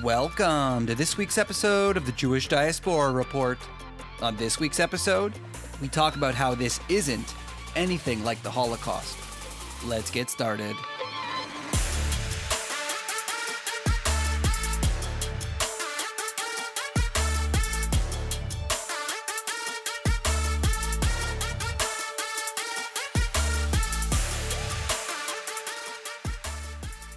Welcome to this week's episode of the Jewish Diaspora Report. On this week's episode, we talk about how this isn't anything like the Holocaust. Let's get started.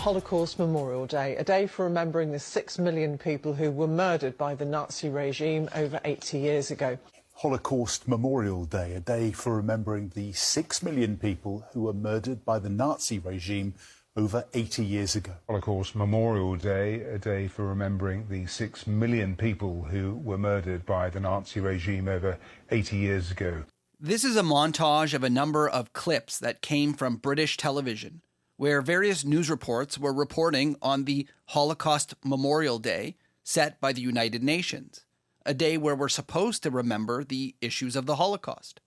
Holocaust Memorial Day, a day for remembering the 6 million people who were murdered by the Nazi regime over 80 years ago. Holocaust Memorial Day, a day for remembering the 6 million people who were murdered by the Nazi regime over 80 years ago. Holocaust Memorial Day, a day for remembering the 6 million people who were murdered by the Nazi regime over 80 years ago. This is a montage of a number of clips that came from British television, where various news reports were reporting on the Holocaust Memorial Day set by the United Nations, a day where we're supposed to remember the issues of the Holocaust.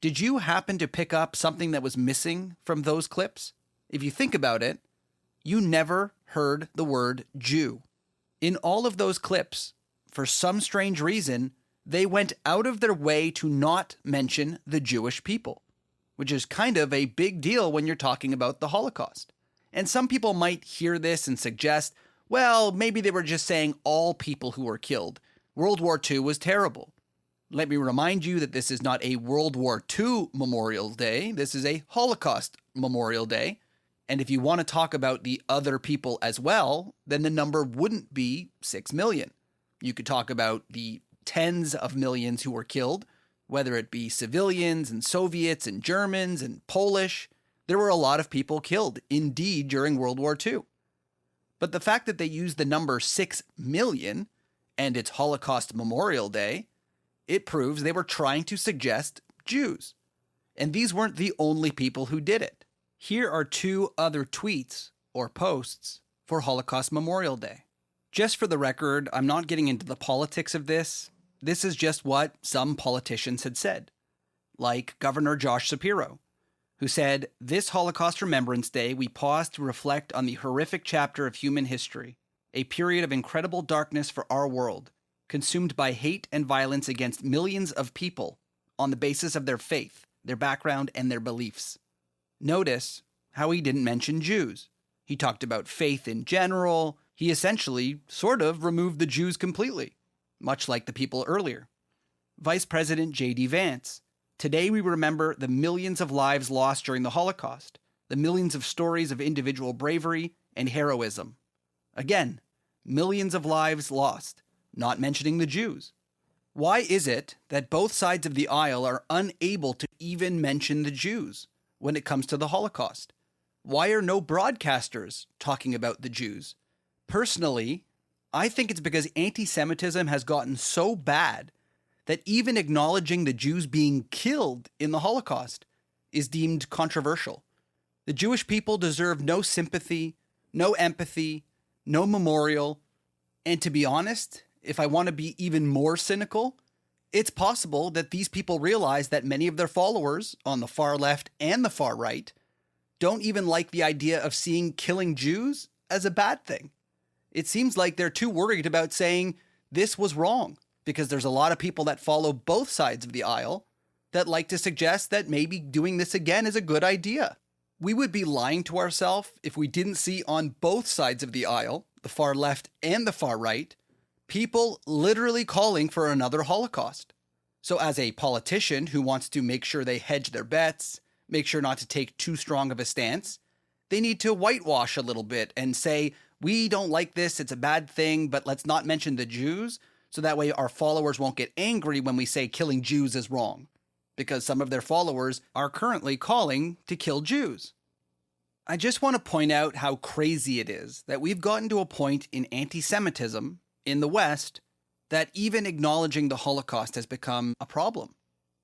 Did you happen to pick up something that was missing from those clips? If you think about it, you never heard the word Jew. In all of those clips, for some strange reason, they went out of their way to not mention the Jewish people, which is kind of a big deal when you're talking about the Holocaust. And some people might hear this and suggest, well, maybe they were just saying all people who were killed. World War II was terrible. Let me remind you that this is not a World War II Memorial Day. This is a Holocaust Memorial Day. And if you want to talk about the other people as well, then the number wouldn't be 6 million. You could talk about the tens of millions who were killed, whether it be civilians and Soviets and Germans and Polish. There were a lot of people killed, indeed, during World War II. But the fact that they used the number 6 million and it's Holocaust Memorial Day, it proves they were trying to suggest Jews. And these weren't the only people who did it. Here are two other tweets or posts for Holocaust Memorial Day. Just for the record, I'm not getting into the politics of this. This is just what some politicians had said, like Governor Josh Shapiro, who said, "This Holocaust Remembrance Day, we pause to reflect on the horrific chapter of human history, a period of incredible darkness for our world, consumed by hate and violence against millions of people on the basis of their faith, their background, and their beliefs." Notice how he didn't mention Jews. He talked about faith in general. He essentially sort of removed the Jews completely, much like the people earlier. Vice President J.D. Vance, "Today we remember the millions of lives lost during the Holocaust, the millions of stories of individual bravery and heroism." Again, millions of lives lost, not mentioning the Jews. Why is it that both sides of the aisle are unable to even mention the Jews when it comes to the Holocaust? Why are no broadcasters talking about the Jews? Personally, I think it's because anti-Semitism has gotten so bad that even acknowledging the Jews being killed in the Holocaust is deemed controversial. The Jewish people deserve no sympathy, no empathy, no memorial. And to be honest, if I want to be even more cynical, it's possible that these people realize that many of their followers on the far left and the far right don't even like the idea of seeing killing Jews as a bad thing. It seems like they're too worried about saying this was wrong, because there's a lot of people that follow both sides of the aisle that like to suggest that maybe doing this again is a good idea. We would be lying to ourselves if we didn't see on both sides of the aisle, the far left and the far right, people literally calling for another Holocaust. So as a politician who wants to make sure they hedge their bets, make sure not to take too strong of a stance, they need to whitewash a little bit and say, we don't like this, it's a bad thing, but let's not mention the Jews, so that way our followers won't get angry when we say killing Jews is wrong, because some of their followers are currently calling to kill Jews. I just want to point out how crazy it is that we've gotten to a point in anti-Semitism in the West that even acknowledging the Holocaust has become a problem.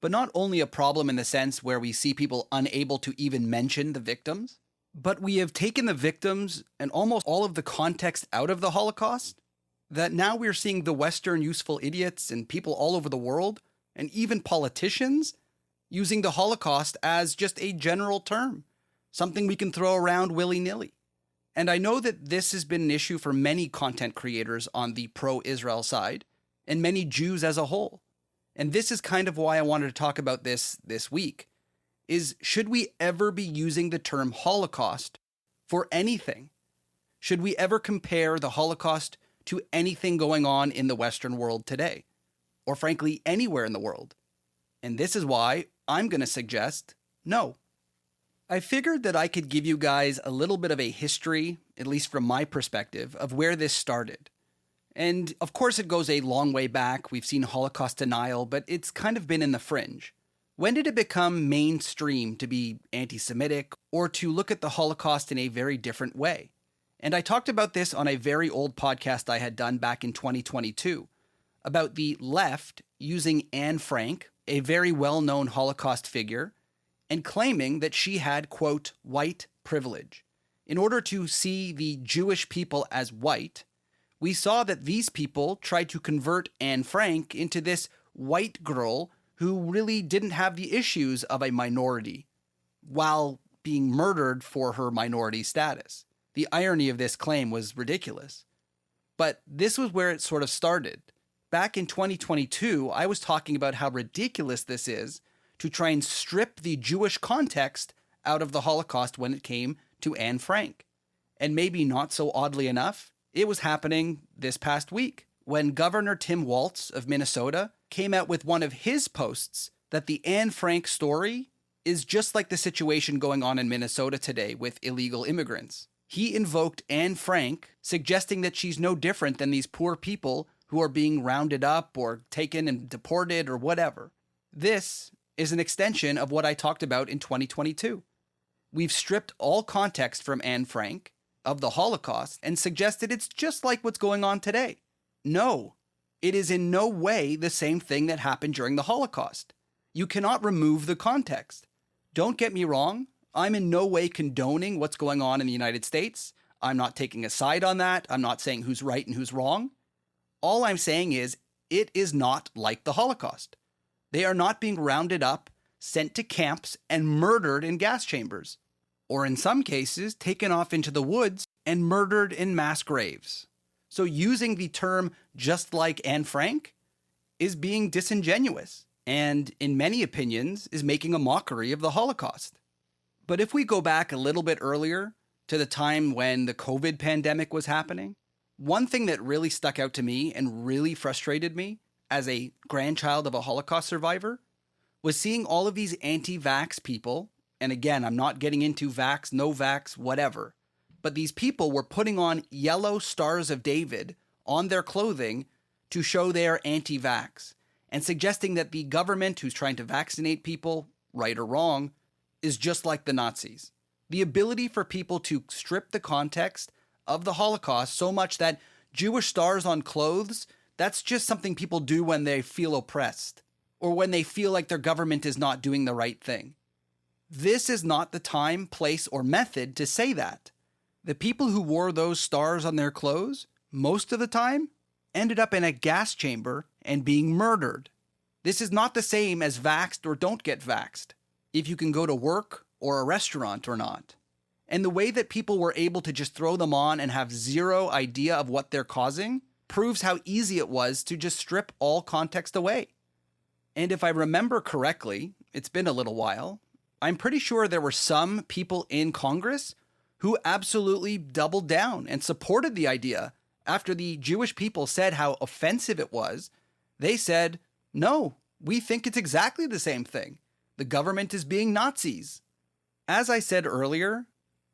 But not only a problem in the sense where we see people unable to even mention the victims, but we have taken the victims and almost all of the context out of the Holocaust, that now we're seeing the Western useful idiots and people all over the world, and even politicians, using the Holocaust as just a general term, something we can throw around willy-nilly. And I know that this has been an issue for many content creators on the pro-Israel side, and many Jews as a whole. And this is kind of why I wanted to talk about this week, is should we ever be using the term Holocaust for anything? Should we ever compare the Holocaust to anything going on in the Western world today? Or frankly, anywhere in the world? And this is why I'm going to suggest no. I figured that I could give you guys a little bit of a history, at least from my perspective, of where this started. And of course it goes a long way back. We've seen Holocaust denial, but it's kind of been in the fringe. When did it become mainstream to be anti-Semitic or to look at the Holocaust in a very different way? And I talked about this on a very old podcast I had done back in 2022 about the left using Anne Frank, a very well-known Holocaust figure, and claiming that she had, quote, white privilege. In order to see the Jewish people as white, we saw that these people tried to convert Anne Frank into this white girl who really didn't have the issues of a minority while being murdered for her minority status. The irony of this claim was ridiculous. But this was where it sort of started. Back in 2022, I was talking about how ridiculous this is to try and strip the Jewish context out of the Holocaust when it came to Anne Frank. And maybe not so oddly enough, it was happening this past week when Governor Tim Walz of Minnesota came out with one of his posts that the Anne Frank story is just like the situation going on in Minnesota today with illegal immigrants. He invoked Anne Frank, suggesting that she's no different than these poor people who are being rounded up or taken and deported or whatever. This is an extension of what I talked about in 2022. We've stripped all context from Anne Frank of the Holocaust and suggested it's just like what's going on today. No, it is in no way the same thing that happened during the Holocaust. You cannot remove the context. Don't get me wrong, I'm in no way condoning what's going on in the United States. I'm not taking a side on that. I'm not saying who's right and who's wrong. All I'm saying is it is not like the Holocaust. They are not being rounded up, sent to camps, and murdered in gas chambers, or in some cases, taken off into the woods and murdered in mass graves. So using the term just like Anne Frank is being disingenuous, and in many opinions is making a mockery of the Holocaust. But if we go back a little bit earlier to the time when the COVID pandemic was happening, one thing that really stuck out to me and really frustrated me as a grandchild of a Holocaust survivor was seeing all of these anti-vax people, and again, I'm not getting into vax, no vax, whatever, but these people were putting on yellow stars of David on their clothing to show they are anti-vax, and suggesting that the government who's trying to vaccinate people, right or wrong, is just like the Nazis. The ability for people to strip the context of the Holocaust so much that Jewish stars on clothes, that's just something people do when they feel oppressed or when they feel like their government is not doing the right thing. This is not the time, place, or method to say that. The people who wore those stars on their clothes, most of the time, ended up in a gas chamber and being murdered. This is not the same as vaxxed or don't get vaxxed, if you can go to work or a restaurant or not. And the way that people were able to just throw them on and have zero idea of what they're causing proves how easy it was to just strip all context away. And if I remember correctly, it's been a little while, I'm pretty sure there were some people in Congress who absolutely doubled down and supported the idea after the Jewish people said how offensive it was. They said, no, we think it's exactly the same thing. The government is being Nazis. As I said earlier,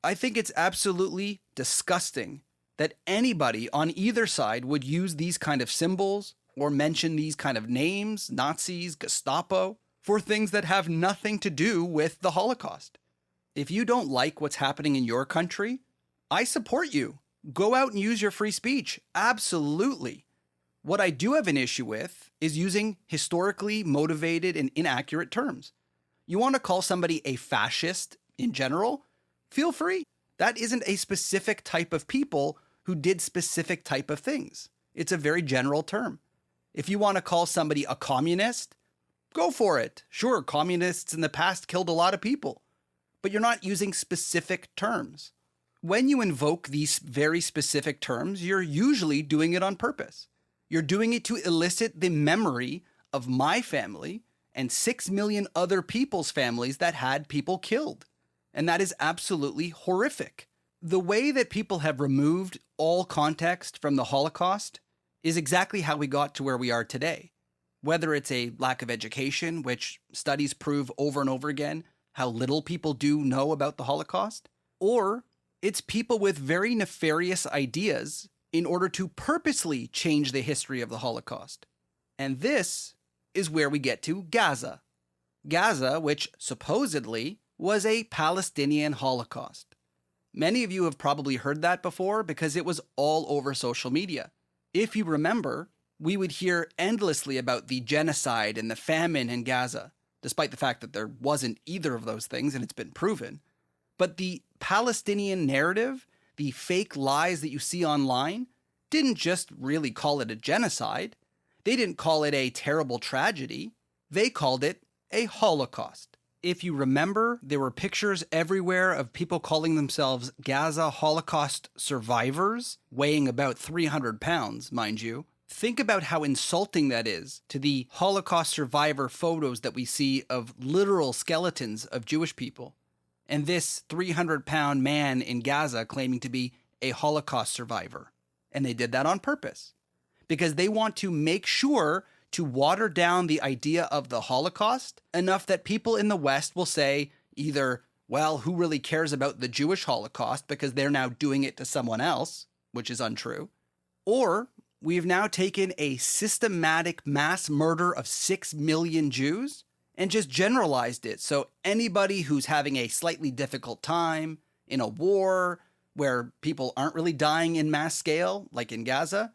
I think it's absolutely disgusting that anybody on either side would use these kind of symbols or mention these kind of names, Nazis, Gestapo, for things that have nothing to do with the Holocaust. If you don't like what's happening in your country, I support you. Go out and use your free speech. Absolutely. What I do have an issue with is using historically motivated and inaccurate terms. You want to call somebody a fascist in general? Feel free. That isn't a specific type of people who did specific type of things. It's a very general term. If you want to call somebody a communist, go for it. Sure, communists in the past killed a lot of people, but you're not using specific terms. When you invoke these very specific terms, you're usually doing it on purpose. You're doing it to elicit the memory of my family and 6 million other people's families that had people killed. And that is absolutely horrific. The way that people have removed all context from the Holocaust is exactly how we got to where we are today. Whether it's a lack of education, which studies prove over and over again how little people do know about the Holocaust, or it's people with very nefarious ideas in order to purposely change the history of the Holocaust. And this is where we get to Gaza. Gaza, which supposedly was a Palestinian Holocaust. Many of you have probably heard that before because it was all over social media. If you remember, we would hear endlessly about the genocide and the famine in Gaza, despite the fact that there wasn't either of those things and it's been proven. But the Palestinian narrative, the fake lies that you see online, didn't just really call it a genocide. They didn't call it a terrible tragedy. They called it a Holocaust. If you remember, there were pictures everywhere of people calling themselves Gaza Holocaust survivors, weighing about 300 pounds, mind you. Think about how insulting that is to the Holocaust survivor photos that we see of literal skeletons of Jewish people. And this 300-pound man in Gaza claiming to be a Holocaust survivor. And they did that on purpose because they want to make sure to water down the idea of the Holocaust enough that people in the West will say either, well, who really cares about the Jewish Holocaust because they're now doing it to someone else, which is untrue, or we've now taken a systematic mass murder of 6 million Jews and just generalized it. So anybody who's having a slightly difficult time in a war where people aren't really dying in mass scale, like in Gaza,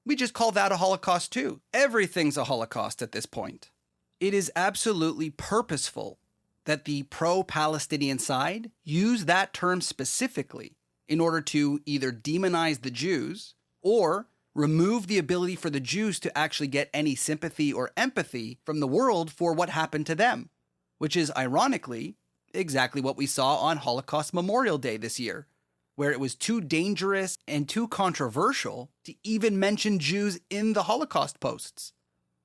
we just call that a Holocaust too. Everything's a Holocaust at this point. It is absolutely purposeful that the pro-Palestinian side use that term specifically in order to either demonize the Jews or remove the ability for the Jews to actually get any sympathy or empathy from the world for what happened to them, which is ironically exactly what we saw on Holocaust Memorial Day this year, where it was too dangerous and too controversial to even mention Jews in the Holocaust posts.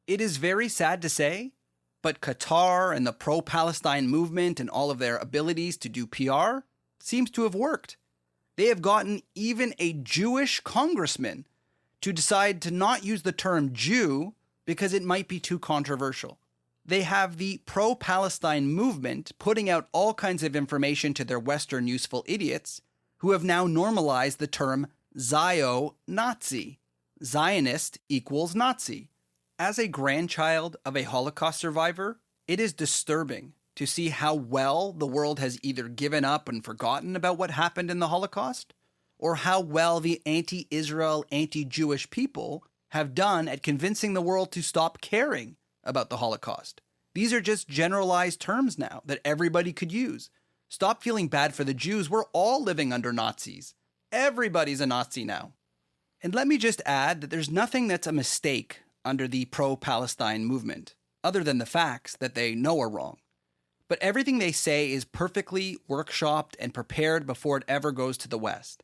It is very sad to say, but Qatar and the pro-Palestine movement and all of their abilities to do PR seems to have worked. They have gotten even a Jewish congressman to decide to not use the term Jew because it might be too controversial. They have the pro-Palestine movement putting out all kinds of information to their Western useful idiots who have now normalized the term Zio-Nazi. Zionist equals Nazi. As a grandchild of a Holocaust survivor, it is disturbing to see how well the world has either given up and forgotten about what happened in the Holocaust, or how well the anti-Israel, anti-Jewish people have done at convincing the world to stop caring about the Holocaust. These are just generalized terms now that everybody could use. Stop feeling bad for the Jews. We're all living under Nazis. Everybody's a Nazi now. And let me just add that there's nothing that's a mistake under the pro-Palestine movement, other than the facts that they know are wrong. But everything they say is perfectly workshopped and prepared before it ever goes to the West.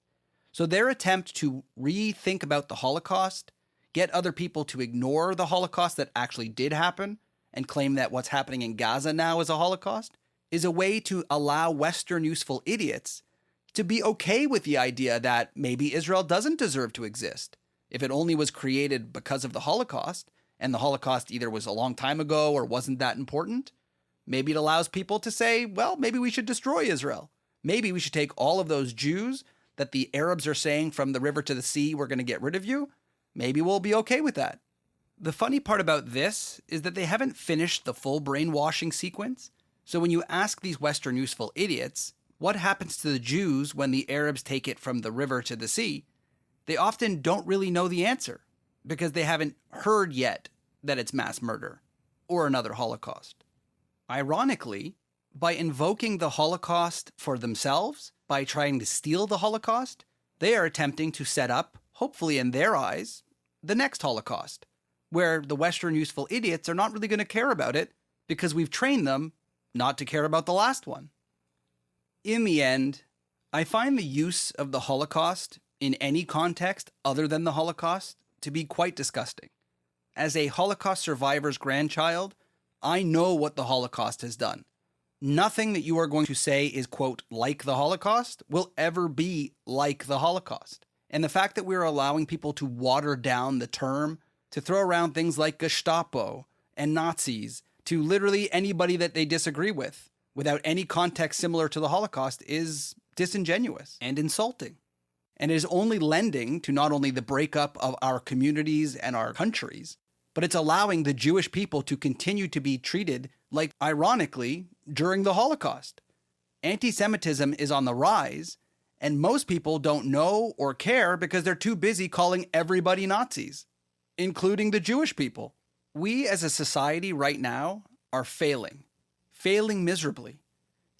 So their attempt to rethink about the Holocaust, get other people to ignore the Holocaust that actually did happen, and claim that what's happening in Gaza now is a Holocaust, is a way to allow Western useful idiots to be okay with the idea that maybe Israel doesn't deserve to exist. If it only was created because of the Holocaust, and the Holocaust either was a long time ago or wasn't that important, maybe it allows people to say, well, maybe we should destroy Israel. Maybe we should take all of those Jews that the Arabs are saying from the river to the sea, we're going to get rid of you. Maybe we'll be okay with that. The funny part about this is that they haven't finished the full brainwashing sequence. So when you ask these Western useful idiots, what happens to the Jews when the Arabs take it from the river to the sea, they often don't really know the answer because they haven't heard yet that it's mass murder or another Holocaust. Ironically, by invoking the Holocaust for themselves, by trying to steal the Holocaust, they are attempting to set up, hopefully in their eyes, the next Holocaust, where the Western useful idiots are not really going to care about it because we've trained them not to care about the last one. In the end, I find the use of the Holocaust in any context other than the Holocaust to be quite disgusting. As a Holocaust survivor's grandchild, I know what the Holocaust has done. Nothing that you are going to say is, quote, like the Holocaust will ever be like the Holocaust. And the fact that we're allowing people to water down the term, to throw around things like Gestapo and Nazis to literally anybody that they disagree with, without any context similar to the Holocaust, is disingenuous and insulting. And it is only lending to not only the breakup of our communities and our countries, but it's allowing the Jewish people to continue to be treated like, ironically, during the Holocaust. Anti-Semitism is on the rise, and most people don't know or care because they're too busy calling everybody Nazis, including the Jewish people. We as a society right now are failing miserably.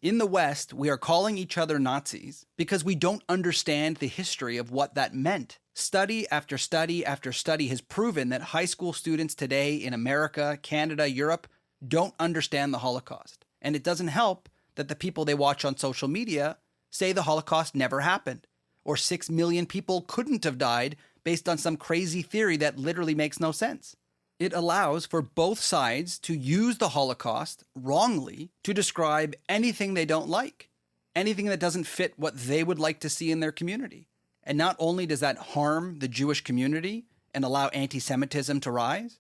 In the West, we are calling each other Nazis because we don't understand the history of what that meant. Study after study after study has proven that high school students today in America, Canada, Europe don't understand the Holocaust. And it doesn't help that the people they watch on social media say the Holocaust never happened, or 6 million people couldn't have died based on some crazy theory that literally makes no sense. It allows for both sides to use the Holocaust wrongly to describe anything they don't like, anything that doesn't fit what they would like to see in their community. And not only does that harm the Jewish community and allow anti-Semitism to rise,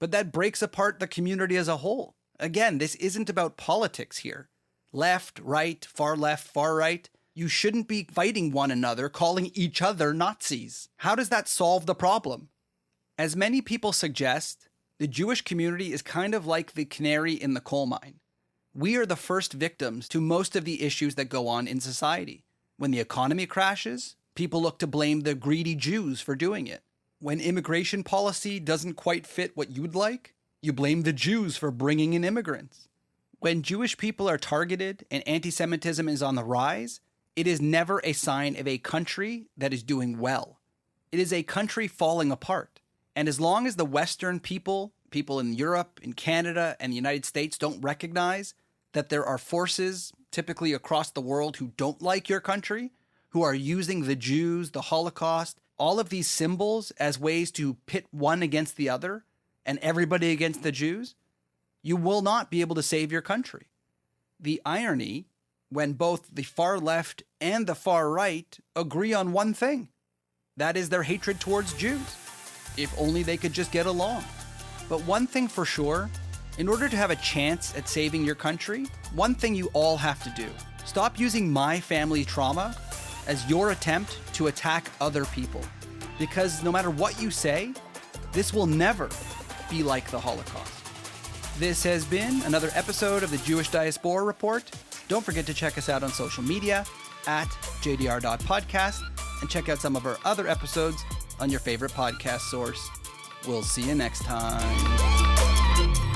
but that breaks apart the community as a whole. Again, this isn't about politics here. Left, right, far right. You shouldn't be fighting one another, calling each other Nazis. How does that solve the problem? As many people suggest, the Jewish community is kind of like the canary in the coal mine. We are the first victims to most of the issues that go on in society. When the economy crashes, people look to blame the greedy Jews for doing it. When immigration policy doesn't quite fit what you'd like, you blame the Jews for bringing in immigrants. When Jewish people are targeted and anti-Semitism is on the rise, it is never a sign of a country that is doing well. It is a country falling apart. And as long as the Western people in Europe, in Canada, and the United States don't recognize that there are forces, typically across the world, who don't like your country, who are using the Jews, the Holocaust, all of these symbols as ways to pit one against the other and everybody against the Jews, you will not be able to save your country. The irony, when both the far left and the far right agree on one thing, that is their hatred towards Jews. If only they could just get along. But one thing for sure, in order to have a chance at saving your country, one thing you all have to do: stop using my family trauma as your attempt to attack other people. Because no matter what you say, this will never be like the Holocaust. This has been another episode of the Jewish Diaspora Report. Don't forget to check us out on social media at jdr.podcast and check out some of our other episodes on your favorite podcast source. We'll see you next time.